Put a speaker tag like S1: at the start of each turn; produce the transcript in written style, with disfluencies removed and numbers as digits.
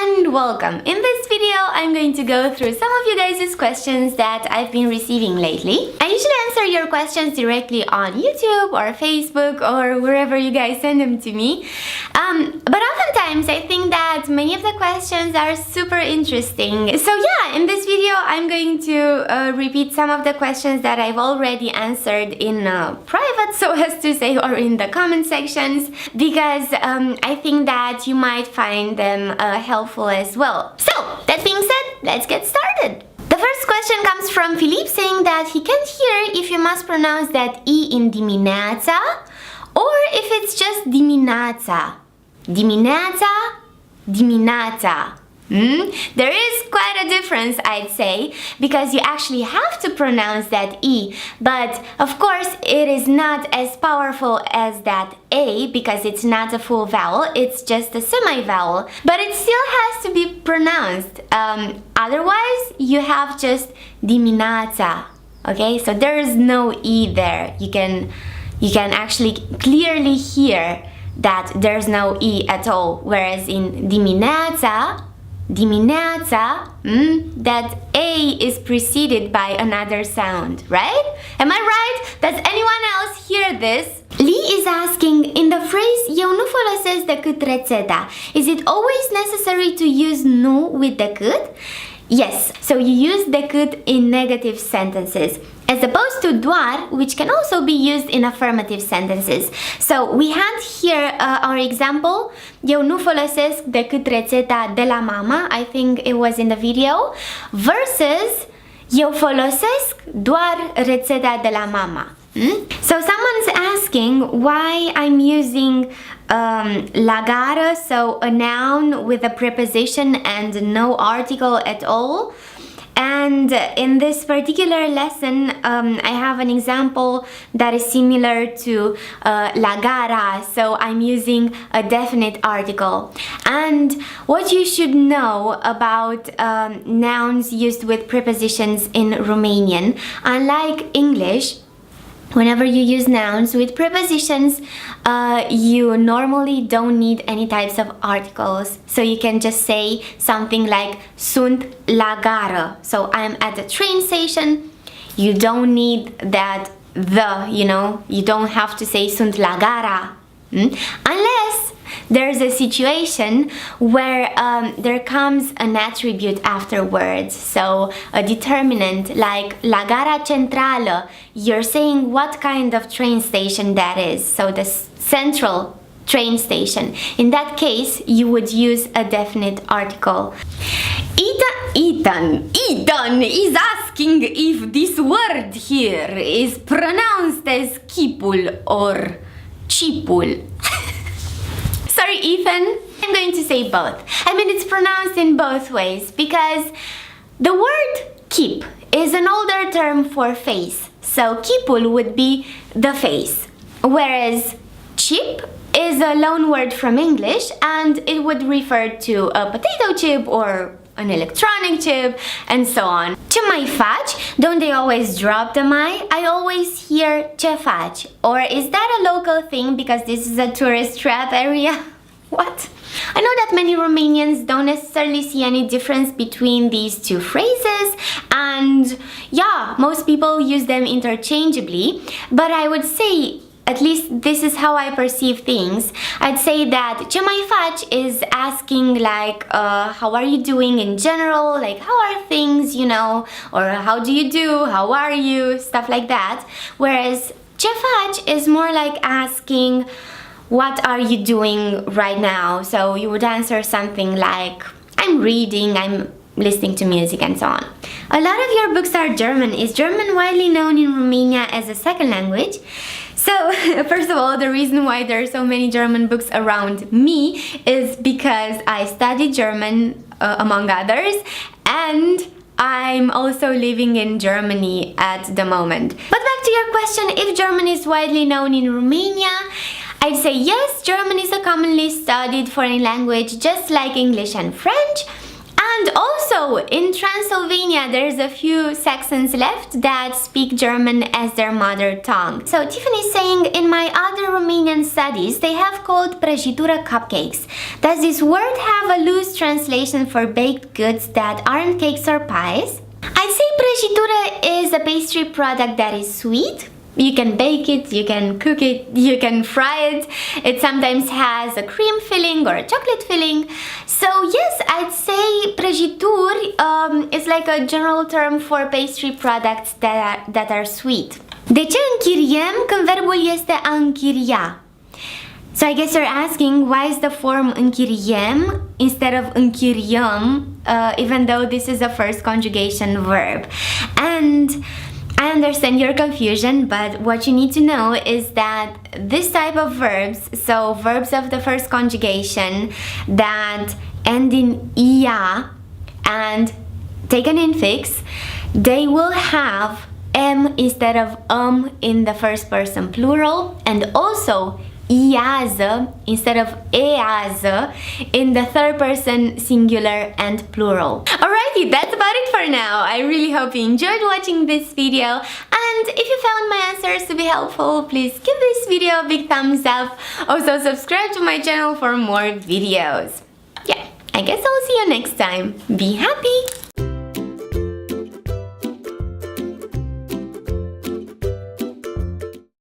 S1: and welcome. In this video, I'm going to go through some of you guys' questions that I've been receiving lately. I usually answer your questions directly on YouTube or Facebook or wherever you guys send them to me. But oftentimes I think that many of the questions are super interesting. So yeah, in this video, I'm going to repeat some of the questions that I've already answered in private, so as to say, or in the comment sections, because I think that you might find them helpful as well. So, that being said, let's get started. The first question comes from Philippe, saying that he can't hear if you must pronounce that E in dimineața or if it's just dimineața. Dimineața, dimineața. There is quite a difference, I'd say, because you actually have to pronounce that E, but of course it is not as powerful as that A because it's not a full vowel, it's just a semi-vowel, but it still has to be pronounced. Otherwise, you have just dimineața, okay? So there is no E there. You can actually clearly hear that there's no E at all, whereas in dimineața, that A is preceded by another sound, right? Am I right? Does anyone else hear this? Lee is asking, in the phrase, eu nu folosesc decât rețeta, is it always necessary to use nu with decât? Yes, so you use decât in negative sentences, as opposed to doar, which can also be used in affirmative sentences. So we had here our example, eu nu folosesc decât rețeta de la mama, I think it was in the video, versus eu folosesc doar rețeta de la mama. So someone's asking why I'm using lagara, so a noun with a preposition and no article at all. And in this particular lesson, I have an example that is similar to lagara, so I'm using a definite article. And what you should know about nouns used with prepositions in Romanian, unlike English, whenever you use nouns with prepositions, you normally don't need any types of articles. So you can just say something like sunt la gară. So I'm at the train station. You don't need that you don't have to say sunt la gara. Unless there's a situation where there comes an attribute afterwards, so a determinant like la gara centrală, you're saying what kind of train station that is, so the central train station. In that case, you would use a definite article. Ethan is asking if this word here is pronounced as chipul or chipul. Sorry, Ethan. I'm going to say both. I mean, it's pronounced in both ways because the word chip is an older term for face. So chipul would be the face, whereas chip is a loan word from English and it would refer to a potato chip or an electronic chip and so on. Ce mai faci? Don't they always drop the mai? I always hear ce faci. Or is that a local thing because this is a tourist trap area? What? I know that many Romanians don't necessarily see any difference between these two phrases, and yeah, most people use them interchangeably, but I would say, at least this is how I perceive things, I'd say that ce mai faci is asking like how are you doing in general, like how are things, or how do you do, how are you, stuff like that, whereas ce faci is more like asking what are you doing right now, so you would answer something like I'm reading, I'm listening to music and so on. A lot of your books are German. Is German widely known in Romania as a second language? So, first of all, the reason why there are so many German books around me is because I studied German, among others, and I'm also living in Germany at the moment. But back to your question, if German is widely known in Romania, I'd say yes, German is a commonly studied foreign language just like English and French, And also in Transylvania there's a few Saxons left that speak German as their mother tongue. So Tiffany's saying, in my other Romanian studies they have called prăjitură cupcakes. Does this word have a loose translation for baked goods that aren't cakes or pies? I'd say prăjitură is a pastry product that is sweet. You can bake it, you can cook it, you can fry it. It sometimes has a cream filling or a chocolate filling. So yes, I'd say prăjituri is like a general term for pastry products that are sweet. De ce închiriem când verbul este a închiria? So I guess you're asking why is the form închiriem instead of închiriăm, even though this is a first conjugation verb. And I understand your confusion, but what you need to know is that this type of verbs, so verbs of the first conjugation that end in ia and take an infix, they will have m instead of in the first person plural, and also iază instead of ează in the third person singular and plural. Alrighty, that's about it for now. I really hope you enjoyed watching this video, and if you found my answers to be helpful, please give this video a big thumbs up. Also subscribe to my channel for more videos. Yeah, I guess I'll see you next time. Be happy!